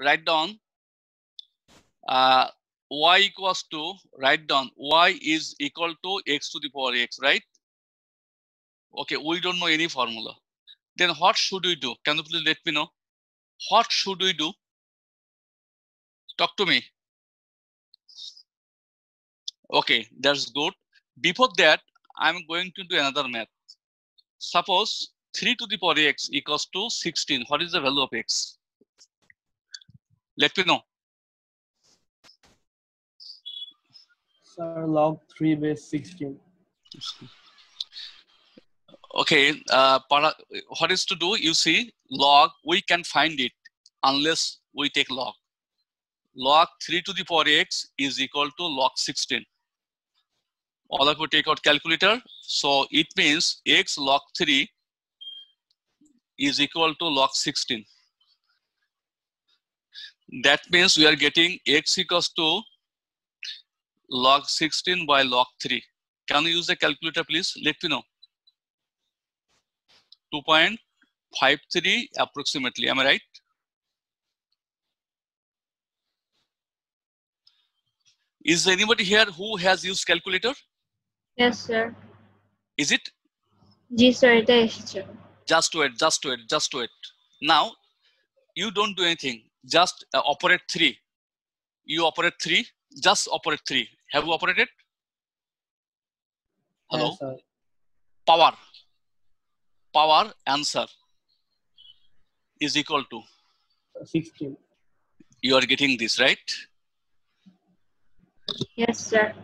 write down y equals to, write down y is equal to x to the power x, right? Okay, we don't know any formula. Then what should we do? Can you please let me know? What should we do? Talk to me. Okay, that's good. Before that, I'm going to do another math. Suppose 3 to the power x equals to 16. What is the value of x? Let me know. Sir, log 3 base 16. Okay, what is to do? You see, log, we can find it unless we take log. Log 3 to the power x is equal to log 16. All of you take out calculator. So it means x log 3 is equal to log 16. That means we are getting x equals to log 16 by log 3. Can you use the calculator, please? Let me know. 2.53 approximately. Am I right? Is there anybody here who has used calculator? Yes, sir. Is it? Ji, sir. It is, sir. Just wait, just wait, just wait. Now, you don't do anything. Just operate 3. You operate 3. Just operate 3. Have you operated? Hello? Yes, sir. Power. Power answer is equal to 16. You are getting this, right? Yes, sir.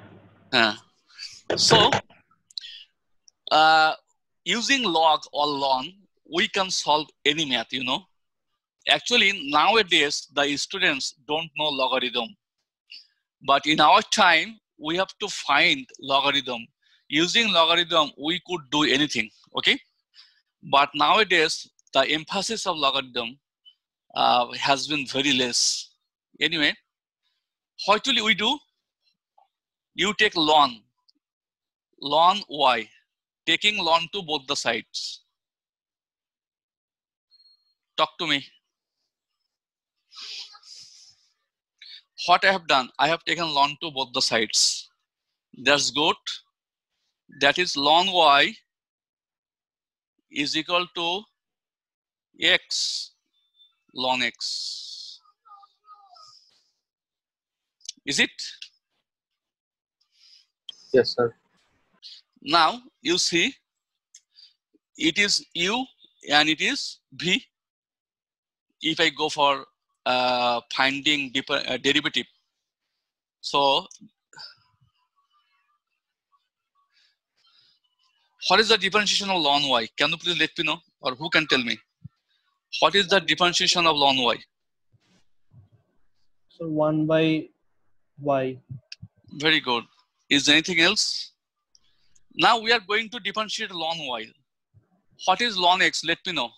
So, using log or ln, we can solve any math, you know. Actually, nowadays, the students don't know logarithm. But in our time, we have to find logarithm. Using logarithm, we could do anything, okay? But nowadays, the emphasis of logarithm has been very less. Anyway, what will we do? You take ln y, taking ln to both the sides. Talk to me. What I have done, I have taken ln to both the sides. That's good. That is ln y is equal to x ln x. Is it? Yes, sir. Now you see, it is u and it is v. If I go for finding derivative, so what is the differentiation of ln y? Can you please let me know, or who can tell me? What is the differentiation of ln y? So 1 by y. Very good. Is there anything else? Now we are going to differentiate ln y. What is ln x? Let me know.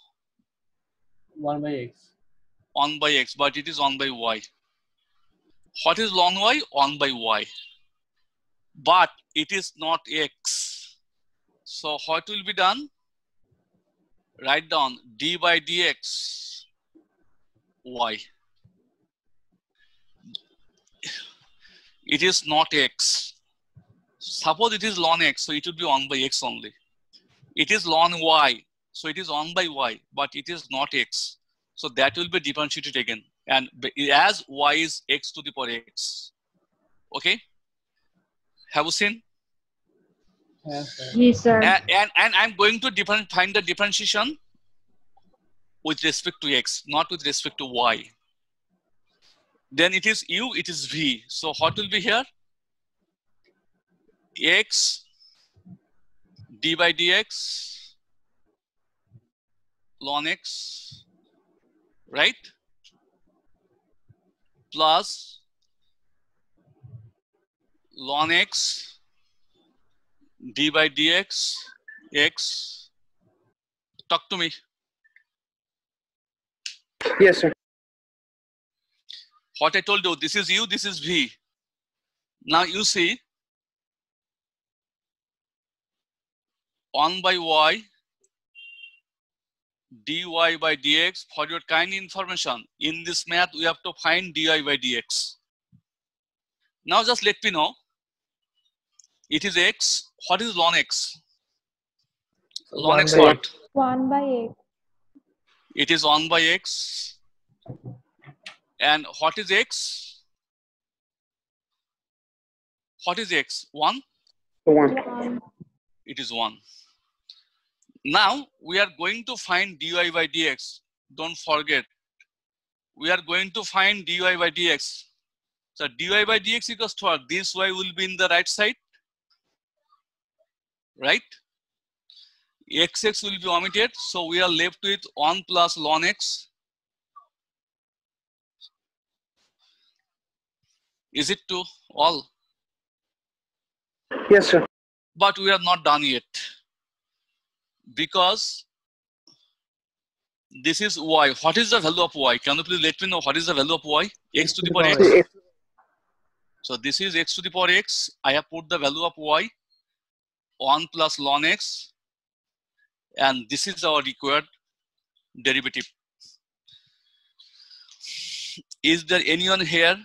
1 by x. 1 by x, but it is 1 by y. What is ln y? 1 by y. But it is not x. So what will be done? Write down d by dx y. It is not x. Suppose it is ln x, so it will be 1 by x only. It is ln y, so it is 1 by y, but it is not x. So that will be differentiated again. And as y is x to the power x. Okay? Have you seen? Yes, sir. Yes, sir. And I'm going to find the differentiation with respect to x, not with respect to y. Then it is u, it is v. So what will be here? X d by dx ln x, right? Plus ln x d by dx x. Talk to me. Yes, sir. What I told you, this is u, this is v. Now you see 1 by y dy by dx. For your kind information, in this math, we have to find dy by dx. Now just let me know. It is x. What is ln x? Ln x by what? 1 by 8. It is 1 by x. And what is x? What is x? 1? 1. 1. It is 1. Now we are going to find dy by dx. Don't forget. We are going to find dy by dx. So dy by dx equals to what? This y will be in the right side. Right? Xx will be omitted. So we are left with 1 plus ln x. Is it to all? Yes, sir. But we are not done yet. Because this is y. What is the value of y? Can you please let me know what is the value of y? X to the power x. X. So this is x to the power x. I have put the value of y, 1 plus ln x. And this is our required derivative. Is there anyone here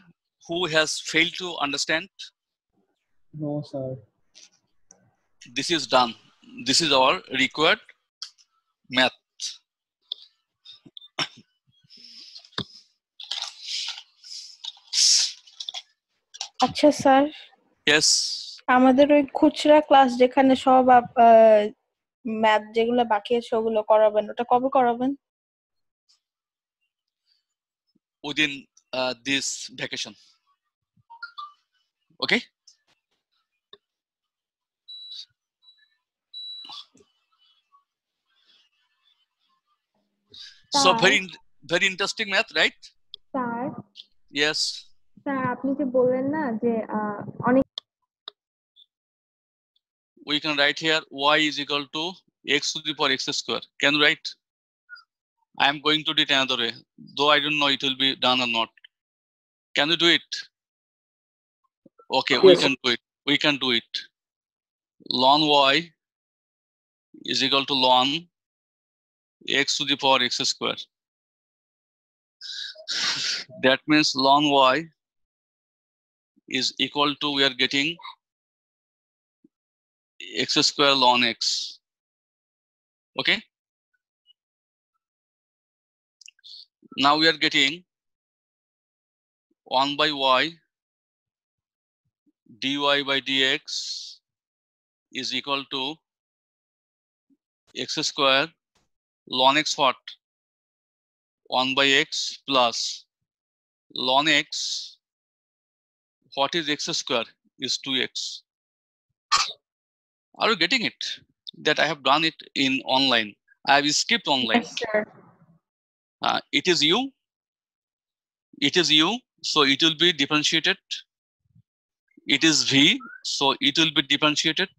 who has failed to understand? No, sir. This is done. This is our required math. আচ্ছা sir, Yes. আমাদের ওই খুচরা class যেখানে সব math যেগুলো বাকি আছে ওগুলো করাবেন, ওটা কবে করাবেন? Within this vacation. Okay. So very interesting math, right? Sir, Yes. Sir আপনি যে বললেন না যে অনেক We can write here y is equal to x to the power x square. Can you write? I am going to do it another way, though I don't know it will be done or not. Can you do it? Okay, we Yes. can do it. We can do it. Ln y is equal to ln x to the power x square. That means ln y is equal to, we are getting x square ln x. Okay. Now we are getting 1 by y dy by dx is equal to x square ln x what? 1 by x plus ln x. What is x square? Is 2x. Are you getting it? That I have done it in online. I have skipped online. Yes, sir. It is u. It is u. So it will be differentiated. It is v. So it will be differentiated.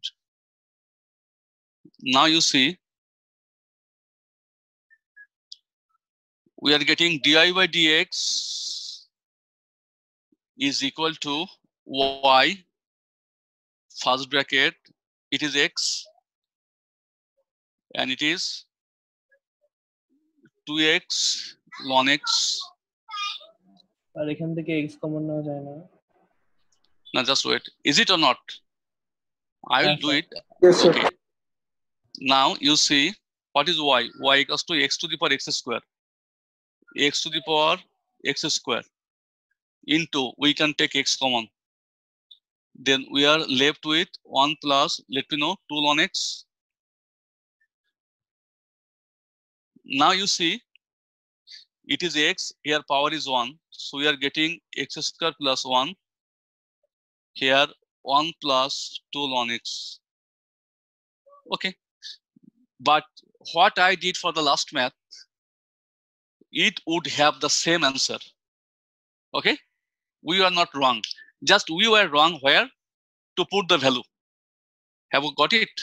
Now you see, we are getting dy by dx is equal to y, first bracket, it is x, and it is 2x ln x. আর এখান থেকে x common নেওয়া যায় না? Now just wait. Is it or not? I will Yes, do sir. it. Yes, sir. Okay. Now you see, what is y? Y equals to x to the power x square. X to the power x square into, we can take x common. Then we are left with 1 plus, let me know, 2 ln x. Now you see, it is x, here power is 1. So we are getting x square plus 1. Here 1 plus 2 ln x. Okay. But what I did for the last math, it would have the same answer. Okay. We are not wrong. Just we were wrong where to put the value. Have you got it?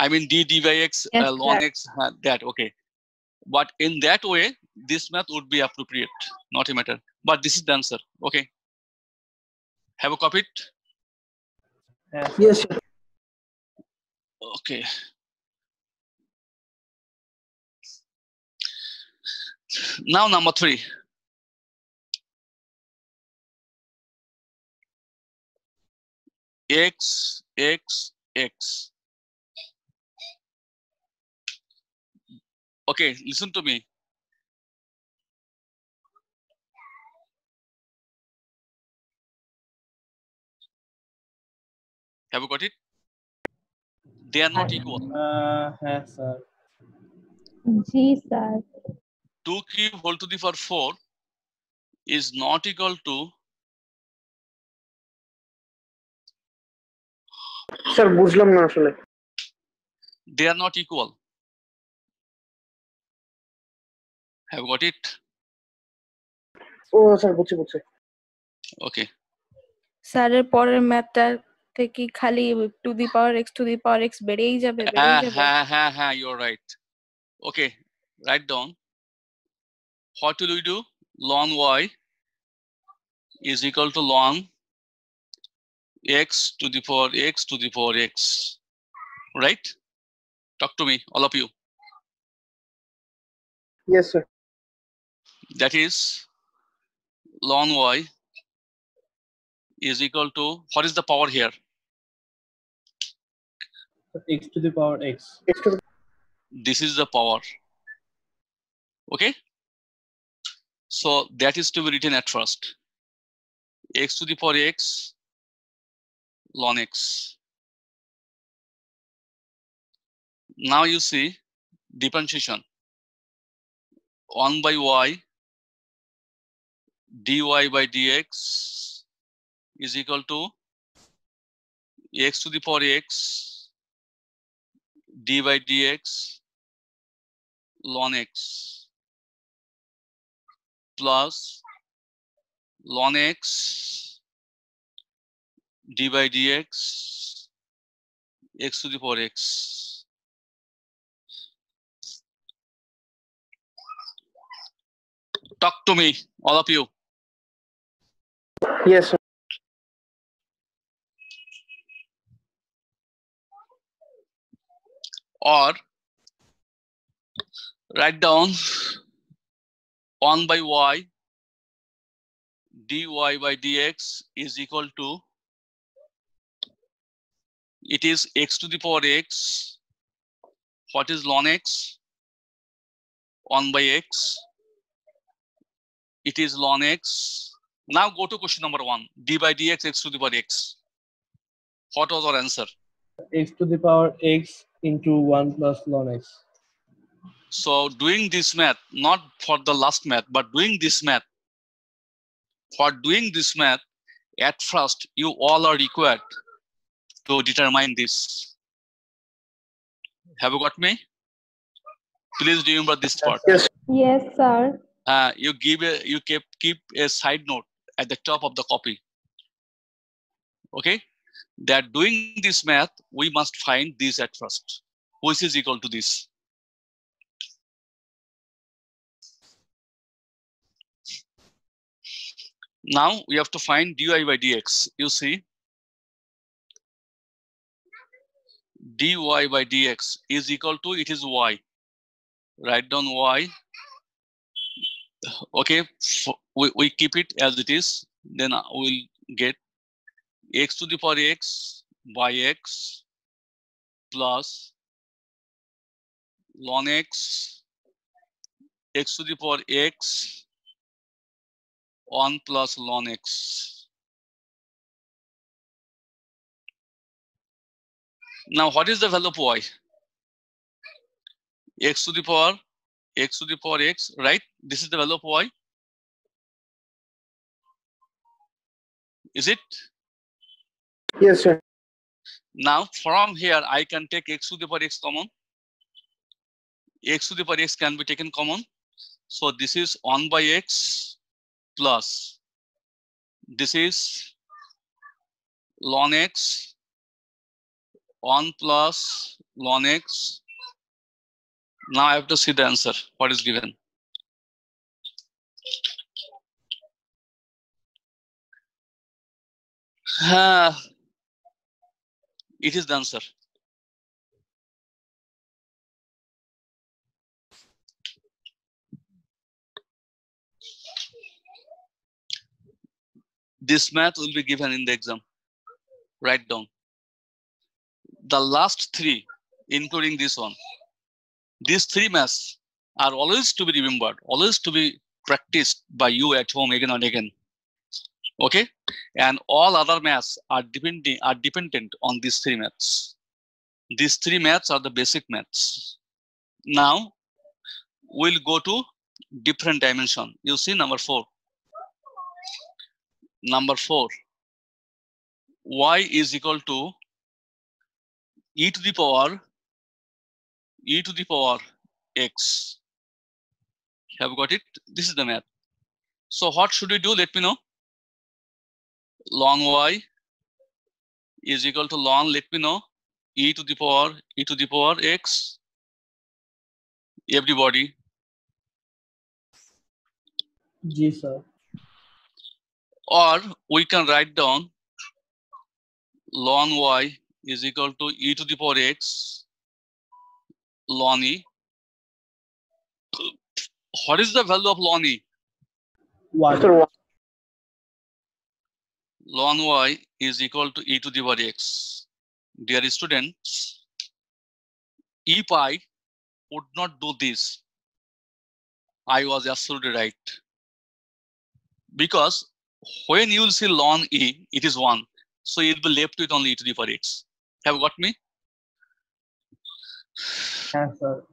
I mean d by x, Yes, ln sir. x, that, okay. But in that way, this math would be appropriate, not a matter. But this is the answer. Okay. Have you copied? হ্যাঁ, Yes, sir. Okay. Now number 3. X. Okay, listen to me. Have you got it? They are not equal. হ্যাঁ sir. G sir. 2 cube whole to the power 4 is not equal to sir বুঝলাম না আসলে। they are not equal. Have you got it? ও sir বুঝছি। Okay. স্যারের পরের ম্যাথটা থেকে খালি টু দি পাওয়ার এক্স বেড়েই যাবে। You're right. Okay, write down. What will we do? Ln y is equal to ln x to the power x. Right? Talk to me, all of you. Yes, sir. That is ln y is equal to, what is the power here? x to the power x. This is the power. Okay? So that is to be written at first. X to the power x ln x. Now you see differentiation. 1 by y dy by dx is equal to x to the power x d by dx ln x plus ln x d by dx x to the power x. Talk to me, all of you. Yes, sir. Or write down 1 by y dy by dx is equal to, it is x to the power x. What is ln x? 1 by x. It is ln x. Now go to question number 1. D by dx x to the power x. What was our answer? X to the power x into 1 plus ln x. So doing this math, not for the last math, but doing this math, for doing this math, at first you all are required to determine this. Have you got me? Please remember this part. Yes. Yes, sir. You keep a side note at the top of the copy. Okay, that doing this math, we must find this at first, which is equal to this. Now we have to find dy by dx. You see, dy by dx is equal to, it is y. Write down y. Okay, we keep it as it is. Then we'll get x to the power x by x plus ln x to the power x 1 plus ln x. Now what is the value of y? X to the power x, right? This is the value of y. Is it? Yes, sir. Now from here I can take x to the power x common. X to the power x can be taken common. So this is 1 by x plus this is ln x 1 plus ln x. Now I have to see the answer. What is given? It is the answer. This math will be given in the exam. Write down. The last three, including this one. These three maths are always to be remembered, always to be practiced by you at home again and again. Okay? And all other maths are dependent on these three maths. These three maths are the basic maths. Now, we'll go to different dimension. You see number 4. Number 4. Y is equal to e to the power x. Have you got it? This is the math. So what should we do? Let me know. Ln y is equal to ln, let me know, e to the power x. Everybody. Ji, sir. Or we can write down ln y is equal to e to the power x ln e. What is the value of ln e? 1. Sir, Ln y is equal to e to the power x. Dear students, if I would not do this, I was absolutely right. Because when you will see ln e, it is 1. So it will be left with only e to the power x. Have you got me? Yes, sir.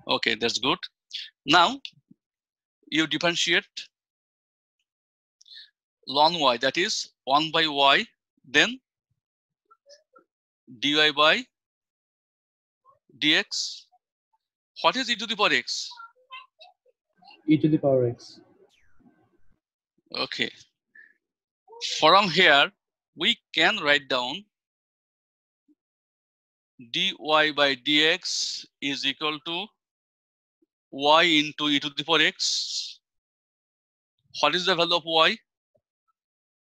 Okay, that's good. Now, you differentiate ln y, that is 1 by y, then dy by dx. What is e to the power x? E to the power x. Okay. From here, we can write down dy by dx is equal to y into e to the power x. What is the value of y?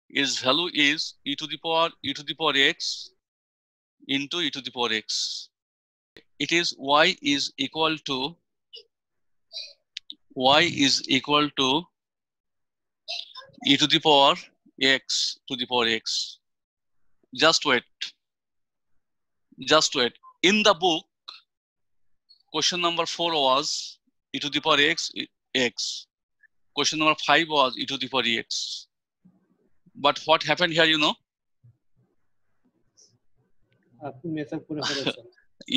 Its value is e to the power x into e to the power x. It is y is equal to e to the power x to the power x. Just wait. In the book, question number 4 was e to the power x. Question number 5 was e to the power x. But what happened here, you know? আপনি message করে ফেলেছেন।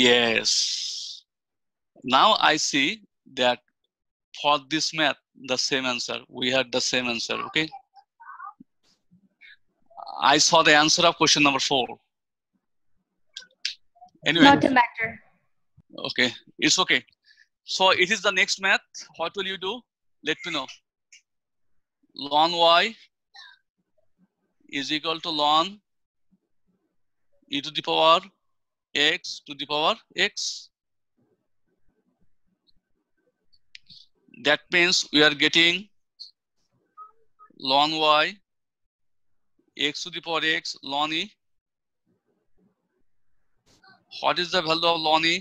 Yes. Now I see that for this math, the same answer. We had the same answer, okay? I saw the answer of question number 4. Anyway. Not a matter. Okay, it's okay. So it is the next math. What will you do? Let me know. Ln y is equal to ln e to the power x to the power x. That means we are getting ln y x to the power x ln e. What is the value of ln e?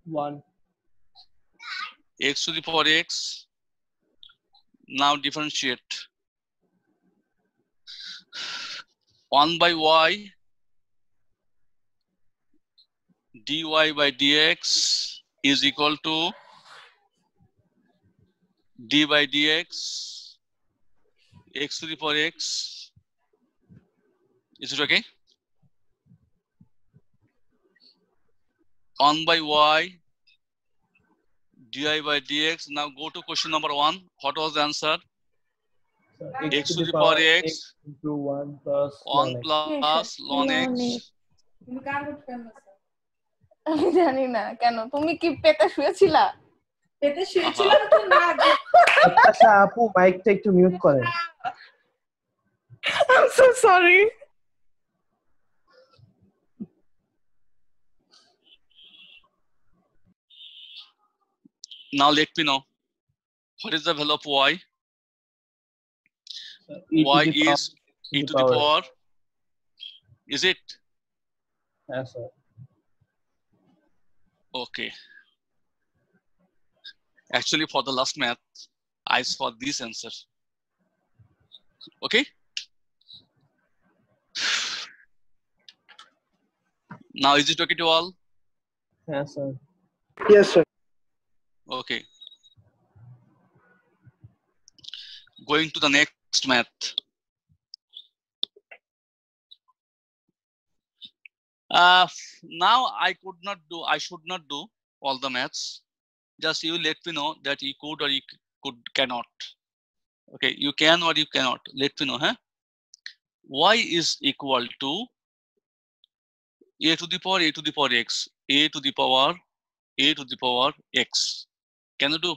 1. X to the power x. Now differentiate. 1 by y dy by dx is equal to d by dx x to the power x. Is it okay? 1 by y dy by dx. Now go to question number 1. What was the answer? X to the power x into 1 plus 1 ln x. plus ln x. আমি জানি না কেন তুমি কি পেতে শুয়েছিলা? পেতে শুয়েছিলাম তো না। আচ্ছা আপু মাইকটা একটু মিউট করেন। I'm so sorry. Now let me know. What is the value of y? E to Y the power is e to the power. Is it? Yes, sir. Okay. Actually, for the last math, I saw this answer. Okay. Now is it okay to all? Yes, sir. Yes, sir. Okay. Going to the next math. Now I should not do all the maths. Just you let me know that you could or you cannot. Okay, you can or you cannot. Let me know, huh? Y is equal to a to the power x, a to the power x. Can you do?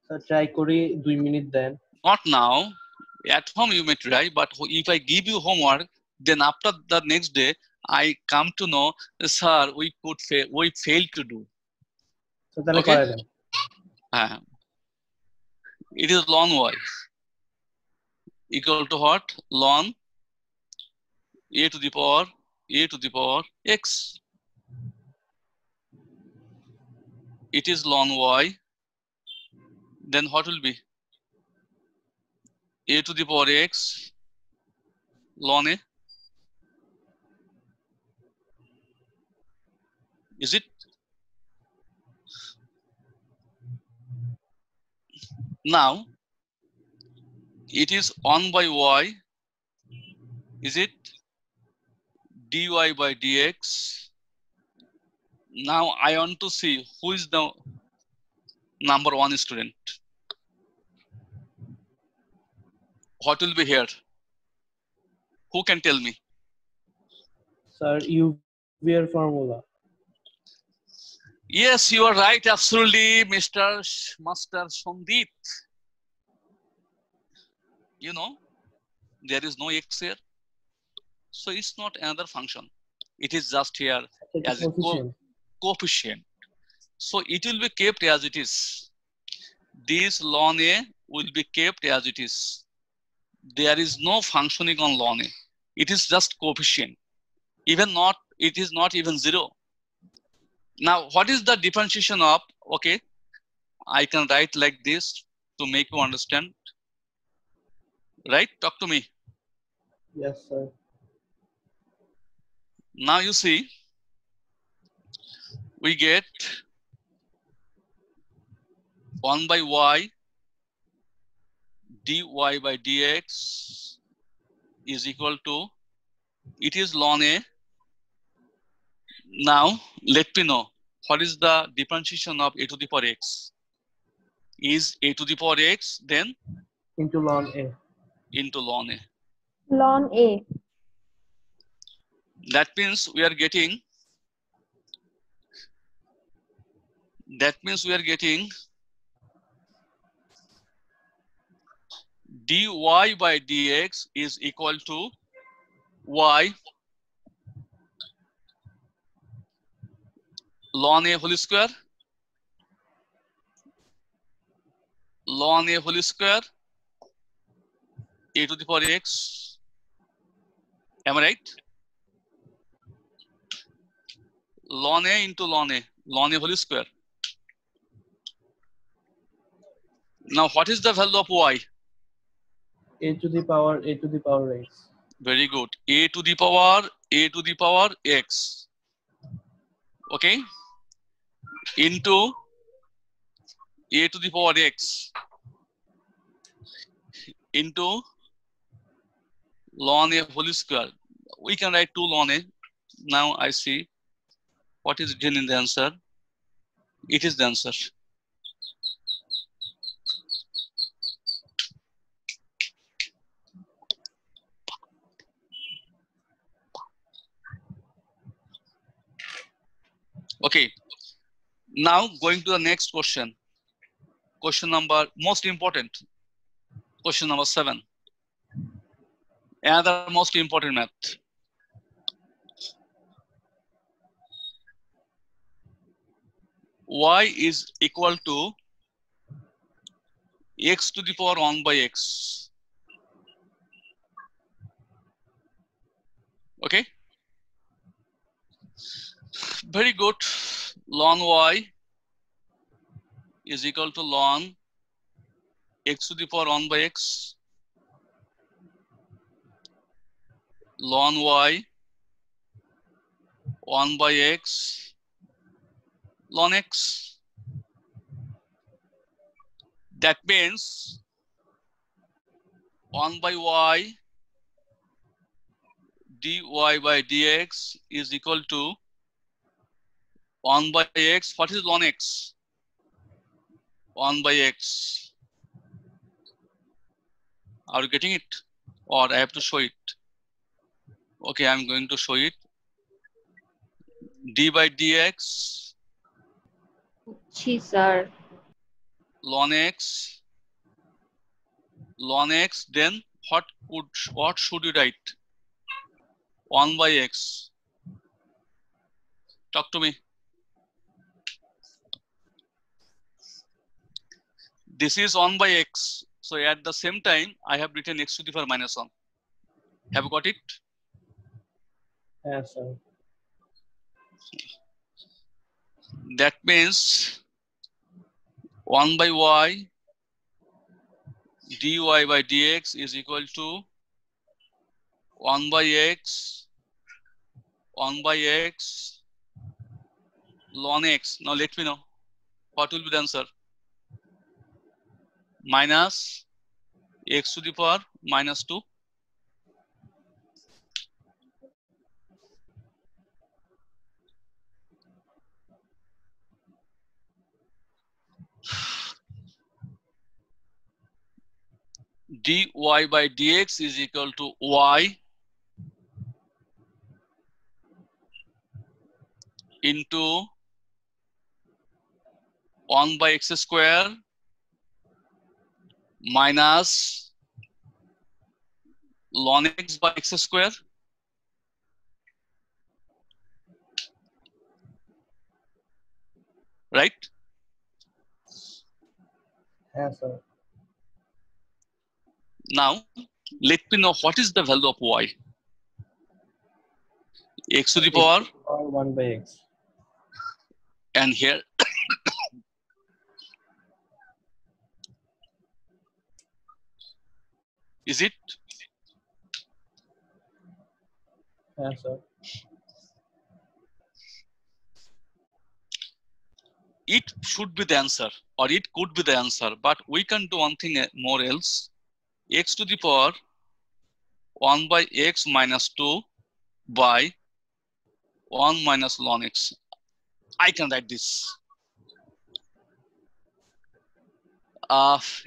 Sir, try kori 2 minute then. Not now. At home you may try, but if I give you homework, then after the next day I come to know, sir, we failed to do. So তাহলে Okay. করে দেন। It is ln y equal to what? Ln a to the power x. It is ln y. Then what will be? A to the power x ln a. Is it? Now it is 1 by y. Is it? Dy by dx. Now I want to see who is the number 1 student. What will be here? Who can tell me? Sir, UVR formula. Yes, you are right. Absolutely, Master Sandip. You know, there is no x here. So it's not another function. It is just here as a coefficient. So it will be kept as it is. This ln a will be kept as it is. There is no functioning on ln a. It is just coefficient. It is not even 0. Now, what is the differentiation of? Okay, I can write like this to make you understand. Right? Talk to me. Yes, sir. Now you see, we get 1 by y dy by dx is equal to, it is ln a. Now let me know what is the differentiation of a to the power x. Is a to the power x then Into ln a. into ln a. ln a. That means we are getting dy by dx is equal to y ln a whole square a to the power x. Am I right? Ln a into ln a whole square. Now what is the value of y? A to the power x. Very good. A to the power x. Okay. Into a to the power x into ln a whole square. We can write 2 ln a. Now I see what is written in the answer. It is the answer. Okay. Now going to the next question. Question number most important. Question number 7. Another most important math. Y is equal to x to the power 1 by x. Okay. Very good. Ln y is equal to ln x to the power 1 by x. ln y 1 by x ln x. That means 1 by y dy by dx is equal to 1 by x. What is ln x? 1 by x. Are you getting it? Or I have to show it? Okay, I'm going to show it. D by dx जी sir. ln x, then what should you write? 1 by x. Talk to me. This is 1 by x. So at the same time, I have written x to the power minus 1. Have you got it? Yes, sir. That means 1 by y dy by dx is equal to 1 by x ln x. Now let me know what will be the answer. Minus x to the power minus 2. Dy by dx is equal to y into 1 by x square minus ln x by x square. Right? Yes, sir. Now, let me know what is the value of y. X to the power, Or 1 by x. and here is it? Yes, sir. It should be the answer, or it could be the answer, but we can do one thing more else. X to the power 1 by x minus 2 by 1 minus ln x. I can write this.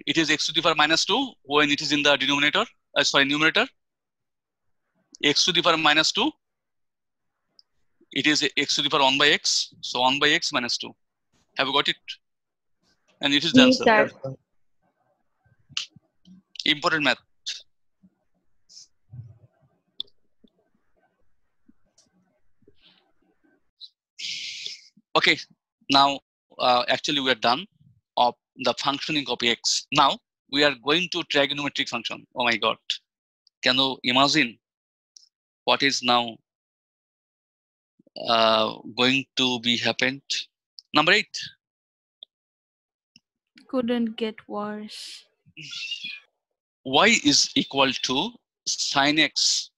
It is x to the power minus 2 when it is in the denominator, numerator. X to the power minus 2, it is x to the power 1 by x, so 1 by x minus 2. Have you got it? And it is the जी answer. sir. Yes, sir. Important math. Okay, now actually we are done of the functioning of x. Now we are going to trigonometric function. Oh my God. Can you imagine what is now going to be happened? Number 8. Couldn't get worse. Y is equal to sin x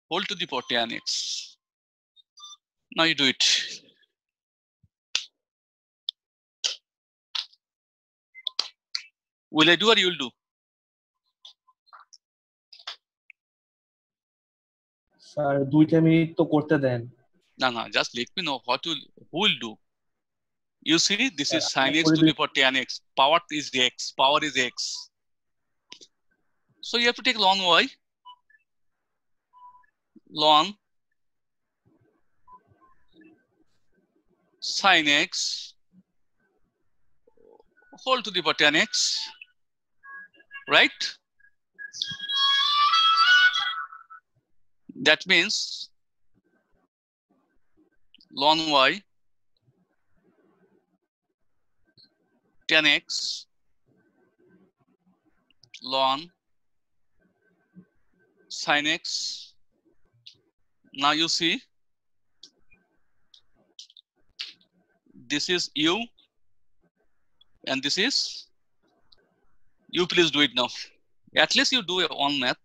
whole to the power tan x. Now you do it. Will I do or you will do? Sir 2 minute তো করতে দেন। No, just let me know who will do. You see, this is sin x to the power tan x. Power is x. So you have to take ln y. Ln sin x whole to the power tan x. Right? That means ln y tan x ln sin x. Now you see, this is u and this is, you please do it now. At least you do one math.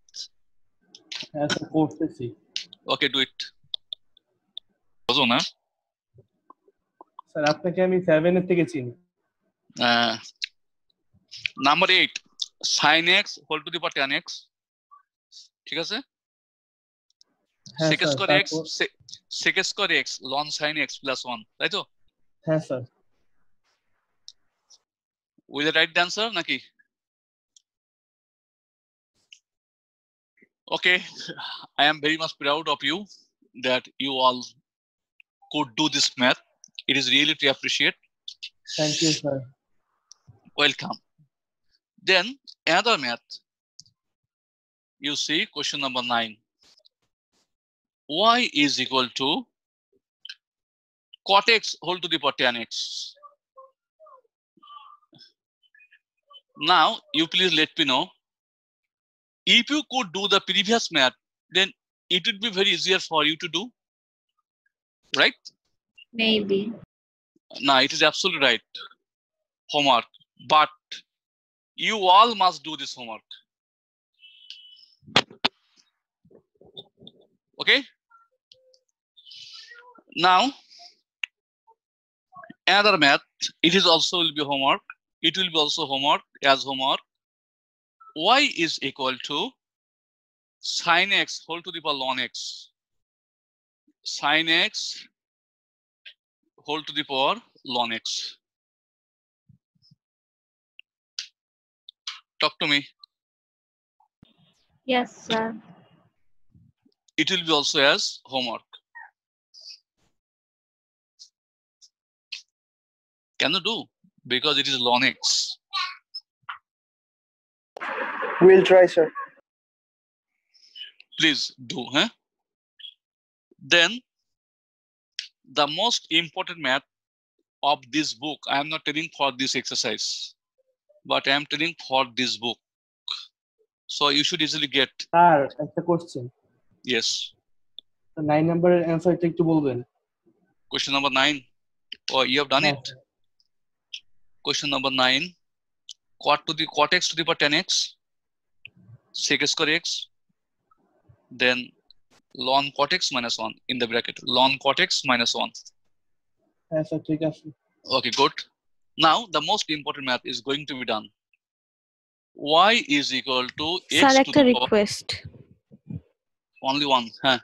হ্যাঁ sir করতেছি। Okay, do it. বুঝো না? Sir আপনাকে আমি 7 এর থেকে চিনি। Number 8, sin x whole to the power 10x. ঠিক আছে? হ্যাঁ sec স্যার square x, তারপর sec square x ln sin x plus 1, তাই তো? হ্যাঁ sir Will the right answer নাকি? Okay, I am very much proud of you that you all could do this math. It is really to appreciate. Thank you sir. Welcome. Then another math. You see question number 9. Y is equal to cot x whole to the power 10x. Now you please let me know, if you could do the previous math, then it would be very easier for you to do, right? Maybe. No, it is absolutely right. Homework, but you all must do this homework. Okay. Now another math. It is also will be homework. It will be also homework as homework. Y is equal to sin x whole to the power ln x. Sin x whole to the power ln x. Talk to me. Yes, sir. It will be also as homework. Can you do? Because it is ln x. We'll try, sir. Please do, huh? Then the most important math of this book, I am not telling for this exercise, but I am telling for this book. So you should easily get. Sir একটা question. Yes. 9 নম্বরের অ্যানসারটা একটু বলবেন। Question number 9. Oh, you have done হ্যাঁ, it. Question number 9. Cot x to the power 10x. Sec square x. Then ln cot x minus 1 in the bracket. Ln cot x minus 1. হ্যাঁ sir ঠিক আছে। Okay, good. Now the most important math is going to be done. Y is equal to x sir to একটা the power request. only 1. Huh?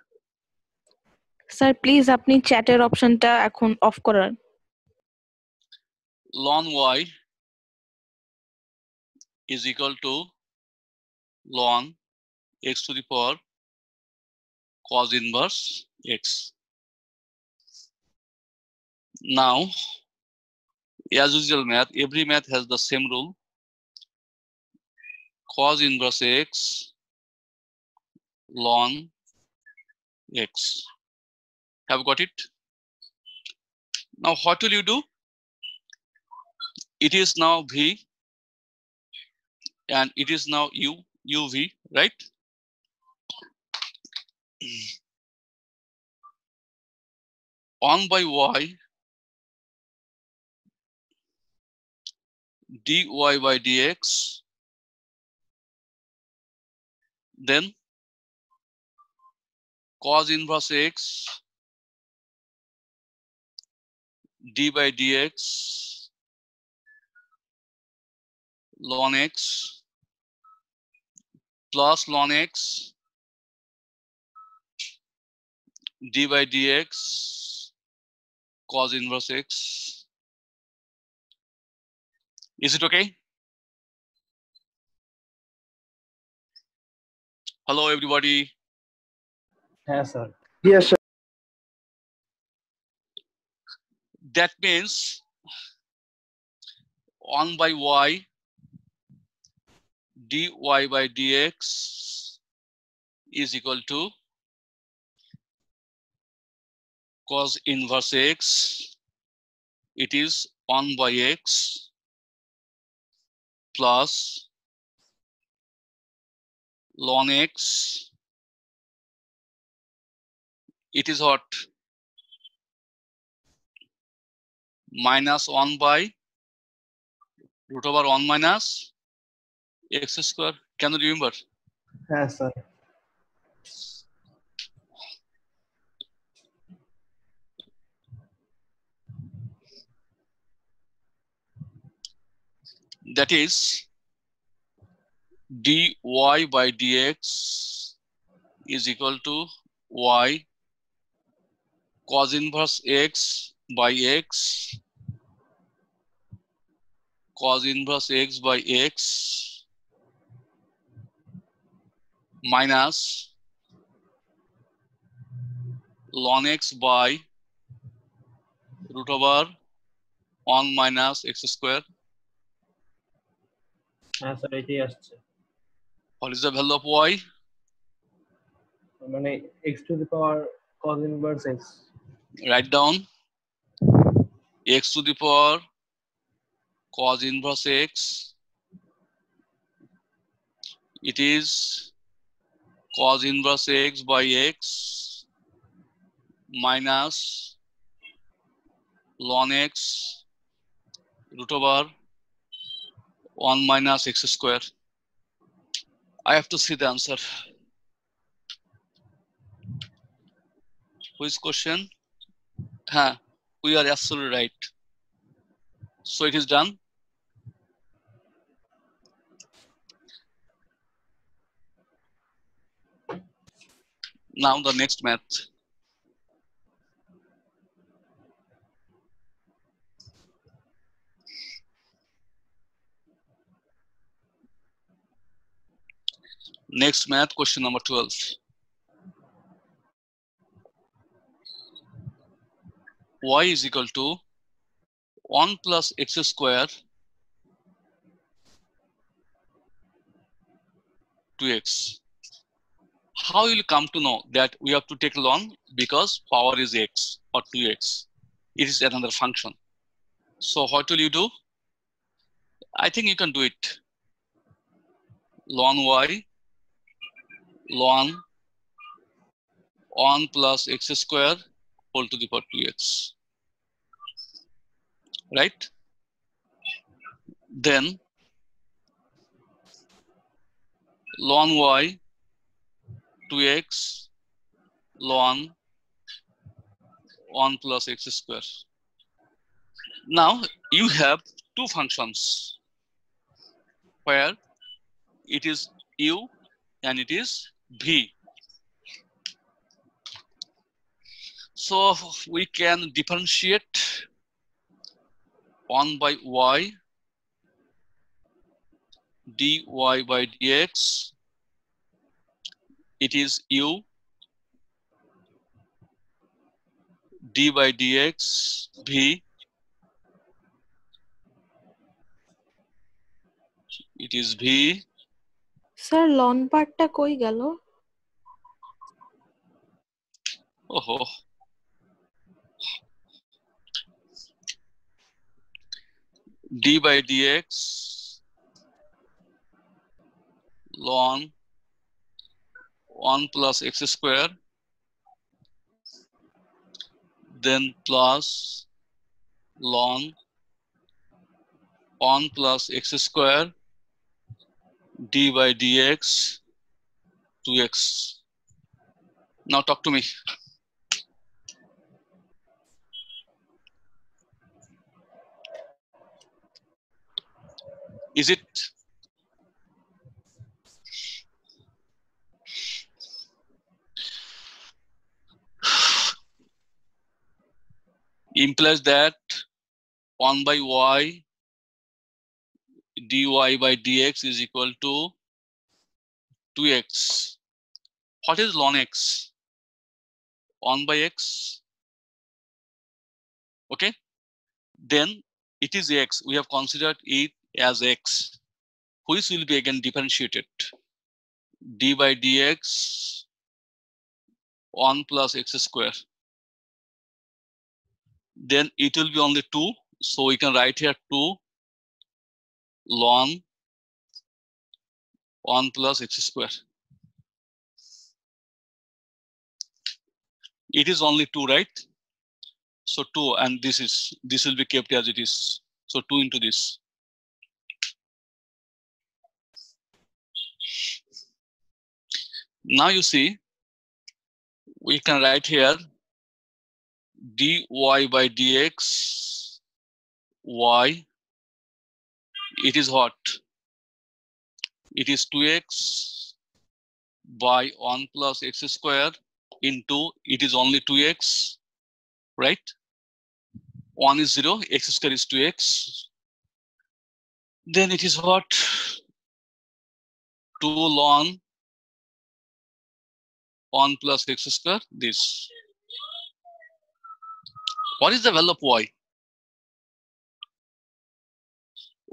Sir please আপনি চ্যাটের অপশনটা এখন of করান। Ln y is equal to ln x to the power cos inverse x. Now, as usual math, every math has the same rule. Cos inverse x ln x. Have got it? Now what will you do? It is now v and it is now uv, right? On by y dy by dx, then cos inverse x d by dx ln x plus ln x d by dx cos inverse x. Is it okay? Hello everybody. হ্যাঁ sir. Yes, sir. That means 1 by y dy by dx is equal to cos inverse x. It is 1 by x plus ln x. It is what? Minus 1 by root over 1 minus x square. Can you remember? Yes, sir. That is dy by dx is equal to y cos inverse x by x cos inverse x by x minus ln x by root over 1 minus x square. হ্যাঁ sir এটাই আসছে What is the value of y? মানে x to the power cos inverse x. Write down x to the power cos inverse x. It is cos inverse x by x minus ln x root over 1 minus x square. I have to see the answer. Which question? We are absolutely right. So it is done. Now the next math. Next math, question number 12. Y is equal to 1 plus x square 2x. How will you come to know that we have to take ln? Because power is x or 2x. It is another function. So what will you do? I think you can do it. Ln y ln 1 plus x square whole to the power 2x. Right? Then ln y 2x ln 1 plus x square. Now you have two functions where it is u and it is v. So we can differentiate 1 by y dy by dx. It is u d by dx v. It is v. Sir লন পার্টটা কই গেল? Oh, d by dx ln 1 plus x square, then plus ln 1 plus x square d by dx 2x. Now talk to me. Is it? Implies that 1 by y dy by dx is equal to 2x. What is ln x? 1 by x. Okay. Then it is x. We have considered it as x, which will be again differentiated. D by dx 1 plus x square. Then it will be only 2. So we can write here 2 ln 1 plus x square. It is only 2, right? So 2, and this will be kept as it is. So 2 into this. Now you see, we can write here dy by dx y. It is what? It is 2x by 1 plus x square into, it is only 2x, right? 1 is 0, x square is 2x. Then it is what? 2 ln 1 plus x square, this. What is the value of y?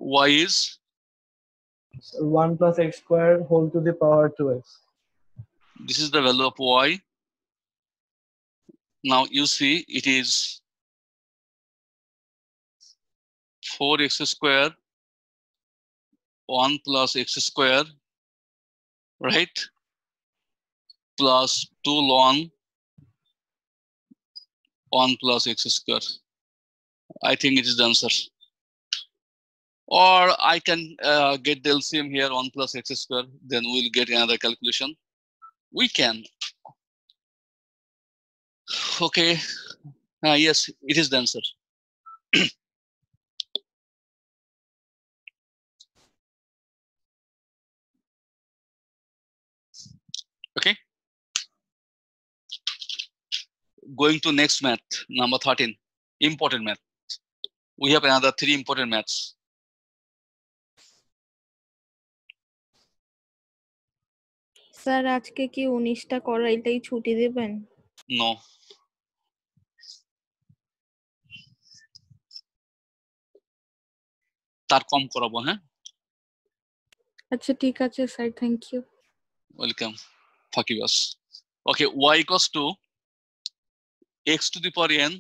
Y is 1 plus x squared whole to the power 2x. This is the value of y. Now you see it is 4x square 1 plus x square, right? Plus 2 ln 1 plus x square. I think it is the answer. Or I can get the LCM here 1 plus x square, then we'll get another calculation. We can. Okay. Yes, it is the answer. Okay. Going to next math, number 13, important math. We have another 3 important maths. Sir আজকে কি 19টা করাইলেই ছুটি দিবেন? No. তার কম করাবো, হ্যাঁ? আচ্ছা ঠিক আছে sir, thank you. Welcome. Forgive us. Okay, y equals to x to the power n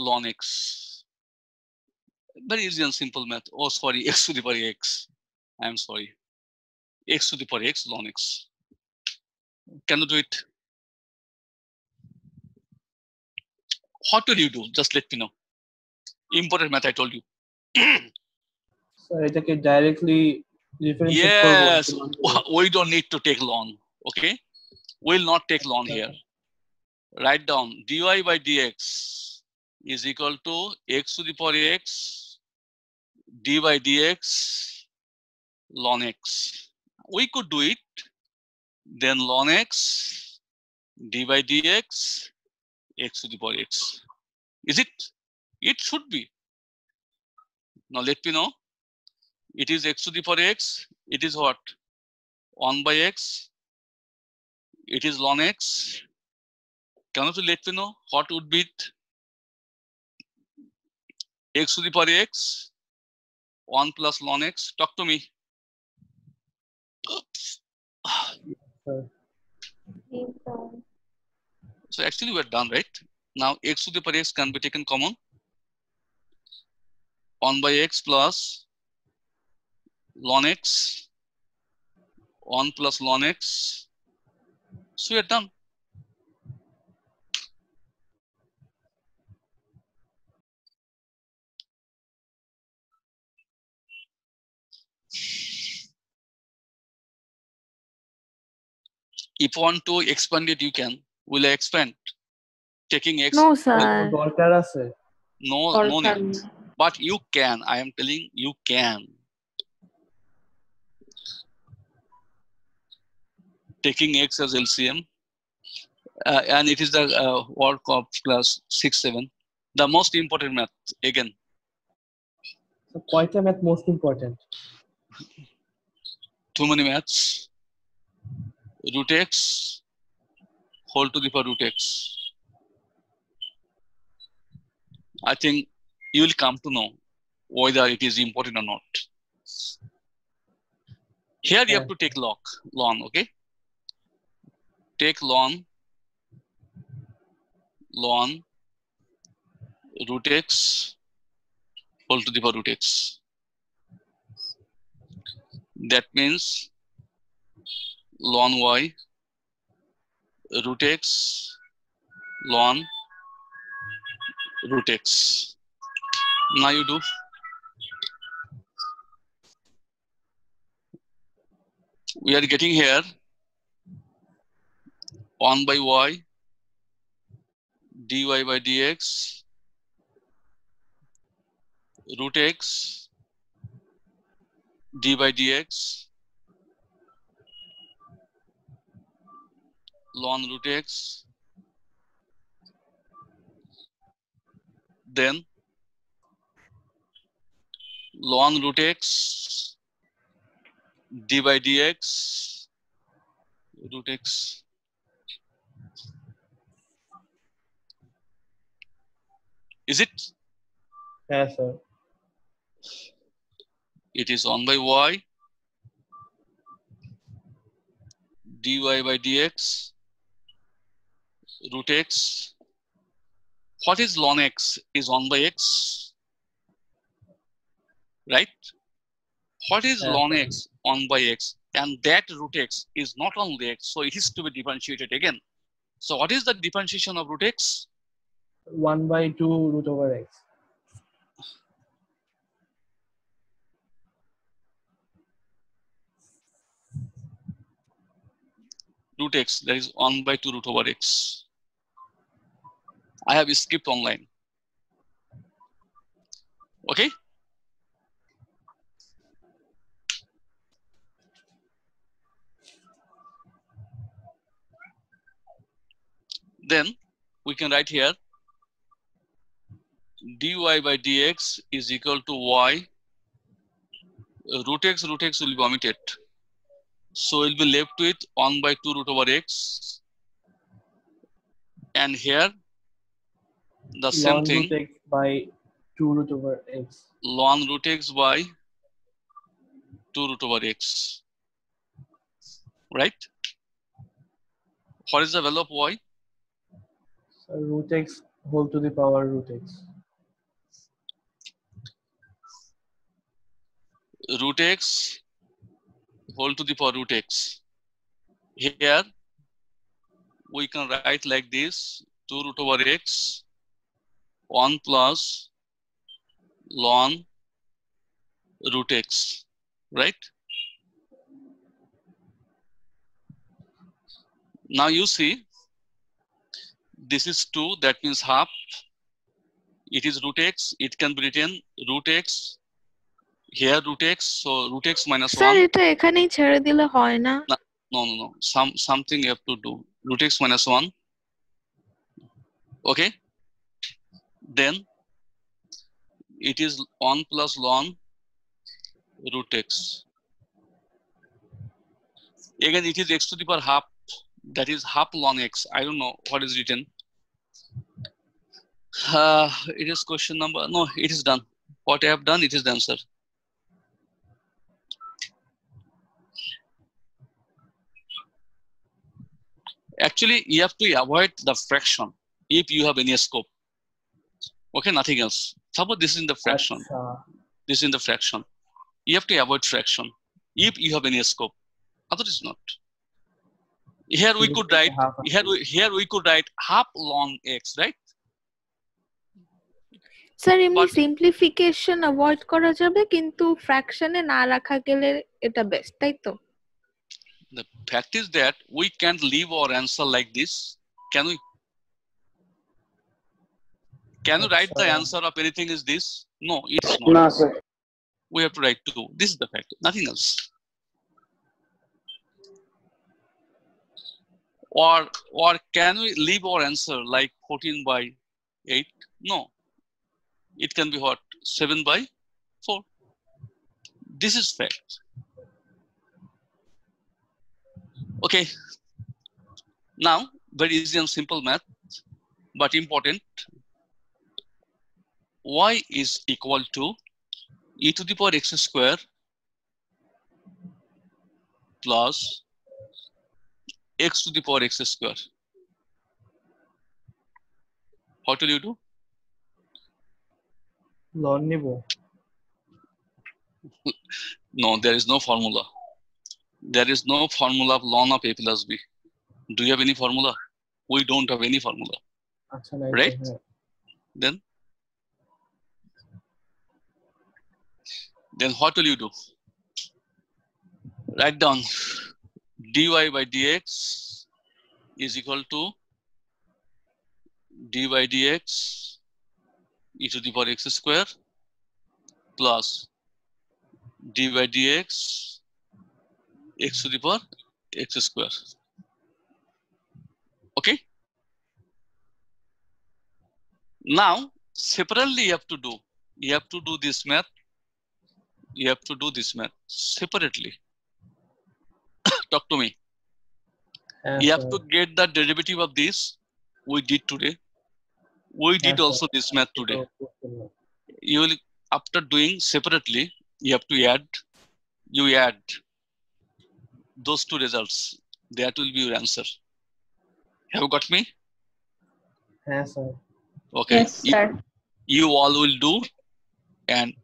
ln x. Very easy and simple math. Oh, sorry, x to the power x. I am sorry. X to the power x ln x. Can you do it? What will you do? Just let me know. Important math, I told you. So এটাকে directly differentiate Yes, করব। we don't need to take ln. Okay, we'll not take ln here. Write down dy by dx is equal to x to the power x d by dx ln x. We could do it. Then ln x d by dx x to the power x. Is it? It should be. Now let me know. It is x to the power x. It is what? 1 by x. It is ln x. Can you let me know what would be it? X to the power x. 1 plus ln x. Talk to me. So actually we're done, right? Now x to the power x can be taken common. 1 by x plus ln x. 1 plus ln x. So we're done. If you want to expand it, you can. Will I expand? Taking x. No sir, দরকার আছে। No need. But you can. I am telling you can. Taking x as LCM. And it is the work of class 6-7. The most important math again. So কয়টা math most important? Too many maths. Root x whole to the power root x. I think you will come to know whether it is important or not. Here you have to take ln, okay? Take ln root x whole to the power root x. That means ln y root x ln root x. Now you do. We are getting here 1 by y dy by dx root x d by dx ln root x, then ln root x d by dx root x. Is it? Yes, sir. It is 1 by y dy by dx root x. What is ln x? Is 1 by x, right? What is Yes, ln sir. x? 1 by x, and that root x is not only x, so it is to be differentiated again. So what is the differentiation of root x? 1 by 2 root over x. Root x, that is 1 by 2 root over x. I have skipped online. Okay? Then we can write here dy by dx is equal to y. Root x will be omitted. So we'll be left with 1 by 2 root over x. And here, the same Ln thing, root x by 2 root over x. ln root x by 2 root over x. Right? What is the value of y? So root x whole to the power root x. Root x whole to the power root x. Here, we can write like this, 2 root over x, 1 plus ln root x, right? Now you see, this is 2, that means half. It is root x, it can be written root x, here root x, so root x minus 1. Sir এটা এখানেই ছেড়ে দিলে হয় না? No. Something you have to do. Root x minus 1. Okay. Then it is 1 plus ln root x. Again, it is x to the power half. That is half ln x. I don't know what is written. It is question number. No, it is done. What I have done, it is the answer. Actually, you have to avoid the fraction if you have any scope. Okay, nothing else. Suppose this is in the fraction. This is in the fraction. You have to avoid fraction if you have any scope. Otherwise not. Here we could write here we could write half ln x, right? Sir এমনি But- simplification avoid করা যাবে, কিন্তু ফ্র্যাকশনে না রাখা গেলে এটা best, তাই তো? The fact is that we can't leave our answer like this. Can we? Can you write the answer of anything is this? No, it is not. No, sir. We have to write 2. This is the fact, nothing else. Or can we leave our answer like 14 by 8? No. It can be what? 7 by 4. This is fact. Okay. Now, very easy and simple math, but important. Y is equal to e to the power x square plus x to the power x square. What will you do? লন নিব। No, there is no formula. There is no formula of ln of a plus b. Do you have any formula? We don't have any formula. আচ্ছা নাই তো, Right? হ্যাঁ। Then what will you do? Write down dy by dx is equal to d by dx e to the power x square plus d by dx x to the power x square. Okay. Now separately you have to do. You have to do this math. You have to do this math separately. Talk to me. Yes, You have sir. to get the derivative of this. We did today. We did Yes, also sir. this math today. Okay. You will, after doing separately, you have to add. You add those two results. That will be your answer. Have you got me? Yes, sir. Okay. Yes, sir. You all will do, and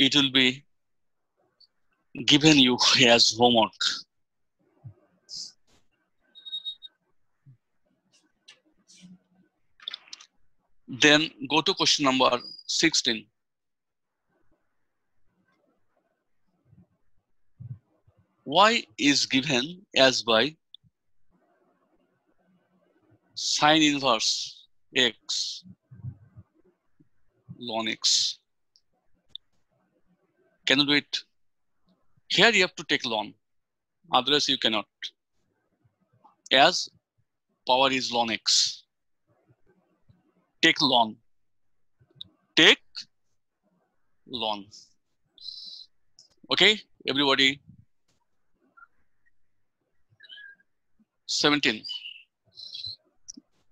it will be given you as homework. Then go to question number 16. Y is given as by sine inverse x ln x. Can you do it? Here you have to take ln, otherwise you cannot. As power is ln x. Take ln. Take ln. Okay, everybody. 17.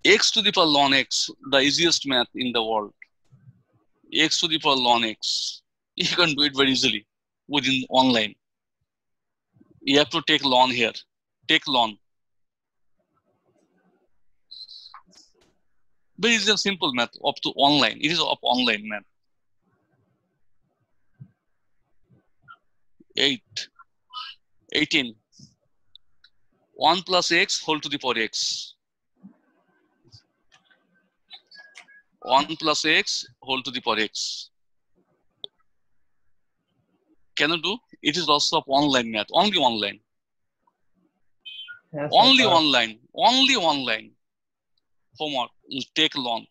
X to the power ln x, the easiest math in the world. X to the power ln x. You can do it very easily within online. You have to take ln here. Take ln. But it is a simple math up to online. It is up online math. 18. 1 plus x whole to the power x. 1 plus x whole to the power x. Can you do? It is also of online math. Only online. Yes, Only sir. online. Only online. Homework. Take ln.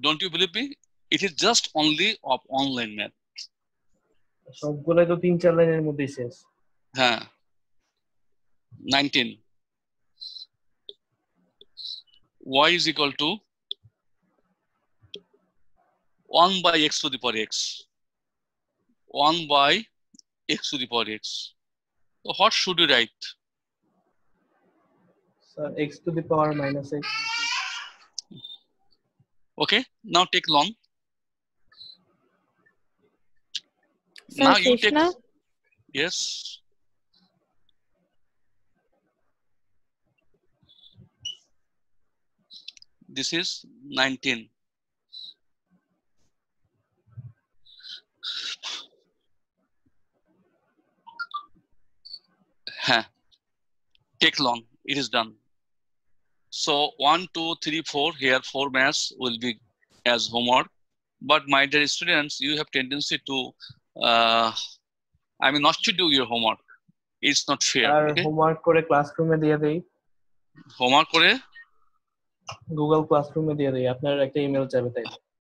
Don't you believe me? It is just only of online math. সবগুলাই তো 3-4 লাইনের মধ্যেই শেষ। হ্যাঁ। 19. Y is equal to 1 by x to the power x. 1 by x to the power x. So what should you write? Sir, x to the power minus x. Okay, now take ln. Sir, Now you শেষ take, না? yes. This is 19. Take ln. It is done. So 1, 2, 3, 4. Here 4 maths will be as homework. But my dear students, you have tendency to, not to do your homework. It's not fair. আর Okay? Homework করে ক্লাসরুমে দিয়ে দেই, Homework করে Google ক্লাসরুমে দিয়ে দেই, আপনার একটা ইমেল যাবে তাই।